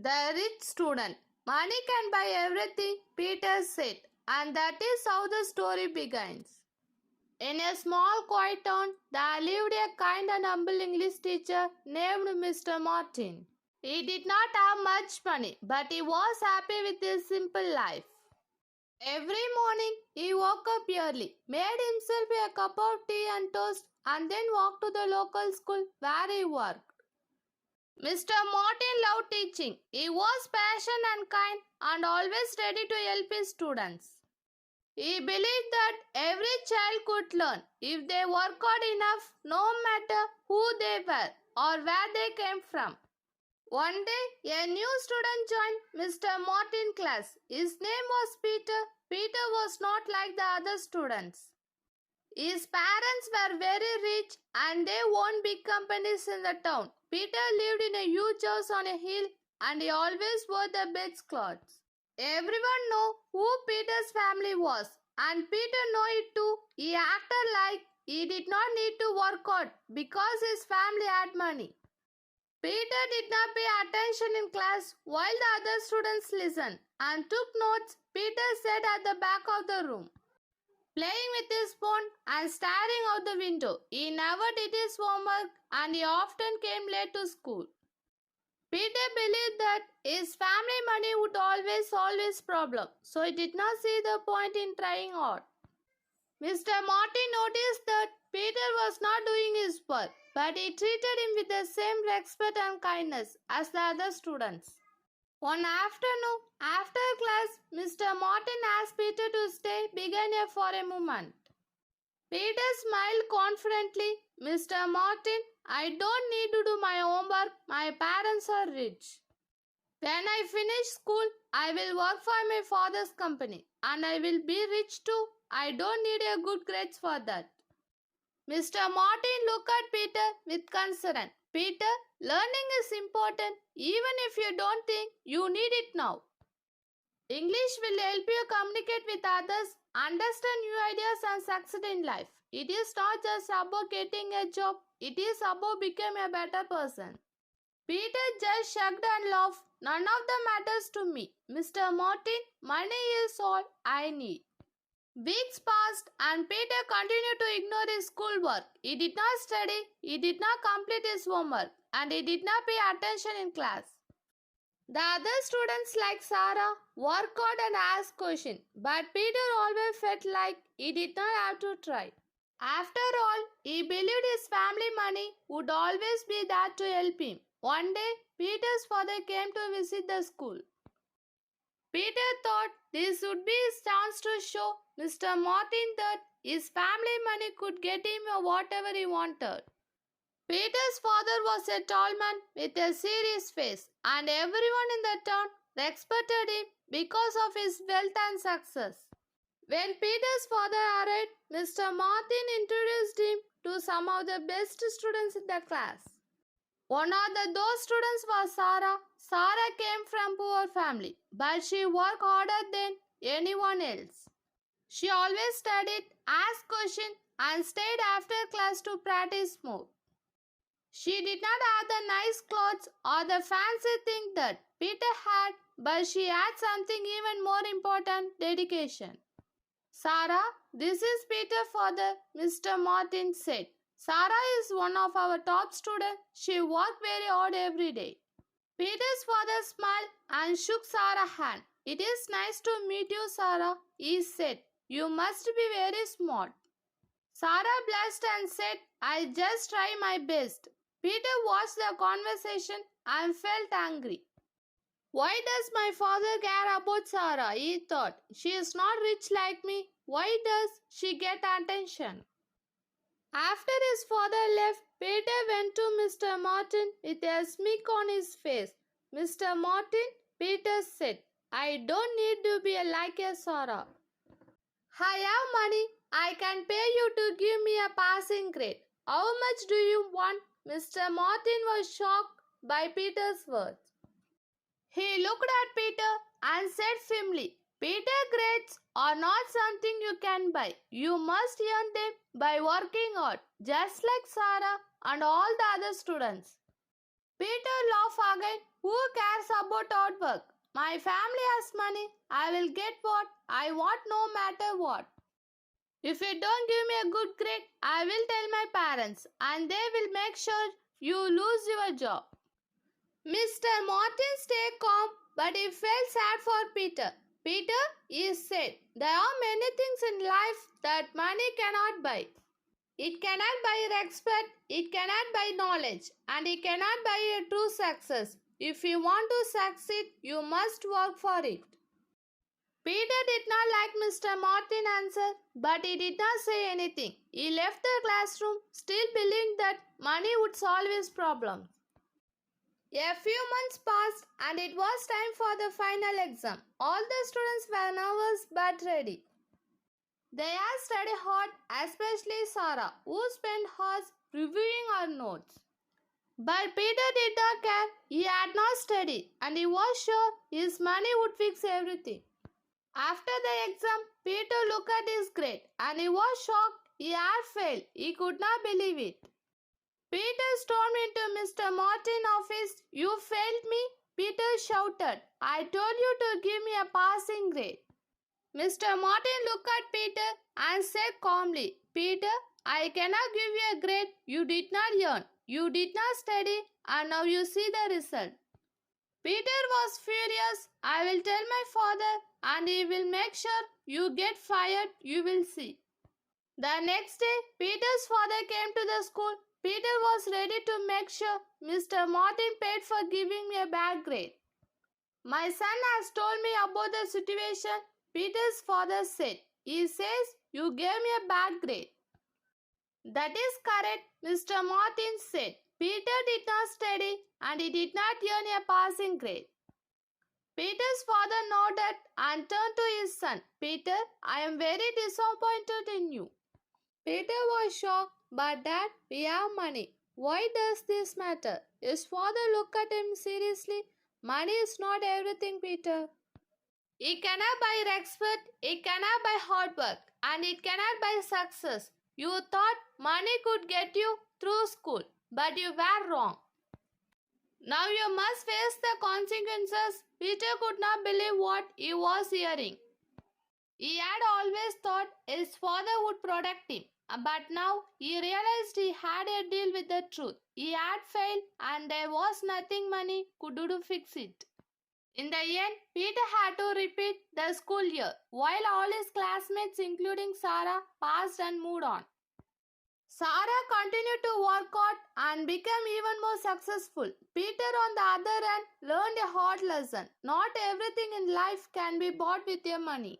The rich student. Money can buy everything, Peter said, and that is how the story begins. In a small quiet town, there lived a kind and humble English teacher named Mr. Martin. He did not have much money, but he was happy with his simple life. Every morning, he woke up early, made himself a cup of tea and toast, and then walked to the local school where he worked. Mr. Martin loved teaching. He was passionate and kind and always ready to help his students. He believed that every child could learn if they worked hard enough, no matter who they were or where they came from. One day, a new student joined Mr. Martin's class. His name was Peter. Peter was not like the other students. His parents were very rich and they owned big companies in the town. Peter lived in a huge house on a hill and he always wore the best clothes. Everyone knew who Peter's family was and Peter knew it too. He acted like he did not need to work hard because his family had money. Peter did not pay attention in class while the other students listened and took notes. Peter sat at the back of the room, playing with his phone and staring out the window. He never did his homework and he often came late to school. Peter believed that his family money would always solve his problem, so he did not see the point in trying hard. Mr. Martin noticed that Peter was not doing his work, but he treated him with the same respect and kindness as the other students. One afternoon, after class, Mr. Martin asked Peter to stay beginner for a moment. Peter smiled confidently. Mr. Martin, I don't need to do my homework. My parents are rich. When I finish school, I will work for my father's company and I will be rich too. I don't need a good grades for that. Mr. Martin looked at Peter with concern. Peter, learning is important even if you don't think you need it now. English will help you communicate with others, understand new ideas and succeed in life. It is not just about getting a job, it is about becoming a better person. Peter just shrugged and laughed. None of them matters to me. Mr. Martin, money is all I need. Weeks passed and Peter continued to ignore his schoolwork. He did not study, he did not complete his homework, and he did not pay attention in class. The other students like Sarah worked hard and asked questions, but Peter always felt like he did not have to try. After all, he believed his family money would always be there to help him. One day, Peter's father came to visit the school. Peter thought this would be his chance to show Mr. Martin that his family money could get him whatever he wanted. Peter's father was a tall man with a serious face, and everyone in the town respected him because of his wealth and success. When Peter's father arrived, Mr. Martin introduced him to some of the best students in the class. One of those students was Sarah. Sarah came from poor family, but she worked harder than anyone else. She always studied, asked questions, and stayed after class to practice more. She did not have the nice clothes or the fancy thing that Peter had, but she had something even more important, dedication. Sarah, this is Peter's father, Mr. Martin said. Sarah is one of our top students. She worked very hard every day. Peter's father smiled and shook Sarah's hand. It is nice to meet you, Sarah, he said. You must be very smart. Sarah blushed and said, I just try my best. Peter watched the conversation and felt angry. Why does my father care about Sarah? He thought. She is not rich like me. Why does she get attention? After his father left, Peter went to Mr. Martin with a smirk on his face. Mr. Martin, Peter said, I don't need to be like a Sarah. I have money. I can pay you to give me a passing grade. How much do you want? Mr. Martin was shocked by Peter's words. He looked at Peter and said firmly, Peter, grades are not something you can buy. You must earn them by working hard, just like Sarah and all the other students. Peter laughed again. Who cares about hard work? My family has money. I will get what I want no matter what. If you don't give me a good grade, I will tell my parents and they will make sure you lose your job. Mr. Martin stayed calm, but he felt sad for Peter. Peter, he said, there are many things in life that money cannot buy. It cannot buy respect, it cannot buy knowledge, and it cannot buy a true success. If you want to succeed, you must work for it. Peter did not like Mr. Martin's answer, but he did not say anything. He left the classroom, still believing that money would solve his problems. A few months passed and it was time for the final exam. All the students were nervous but ready. They had studied hard, especially Sarah, who spent hours reviewing her notes. But Peter did not care. He had not studied and he was sure his money would fix everything. After the exam, Peter looked at his grade and he was shocked. He had failed. He could not believe it. Peter stormed into Mr. Martin's office. You failed me? Peter shouted. I told you to give me a passing grade. Mr. Martin looked at Peter and said calmly, Peter, I cannot give you a grade you did not earn. You did not study and now you see the result. Peter was furious. I will tell my father and he will make sure you get fired. You will see. The next day, Peter's father came to the school. Peter was ready to make sure Mr. Martin paid for giving me a bad grade. My son has told me about the situation, Peter's father said. He says you gave me a bad grade. That is correct, Mr. Martin said. Peter did not study and he did not earn a passing grade. Peter's father nodded and turned to his son. Peter, I am very disappointed in you. Peter was shocked, but Dad, we have money. Why does this matter? His father looked at him seriously. Money is not everything, Peter. It cannot buy respect, it cannot buy hard work, and it cannot buy success. You thought money could get you through school, but you were wrong. Now you must face the consequences. Peter could not believe what he was hearing. He had always thought his father would protect him, but now he realized he had a deal with the truth. He had failed and there was nothing money could do to fix it. In the end, Peter had to repeat the school year, while all his classmates including Sarah passed and moved on. Sarah continued to work hard and became even more successful. Peter on the other hand learned a hard lesson. Not everything in life can be bought with your money.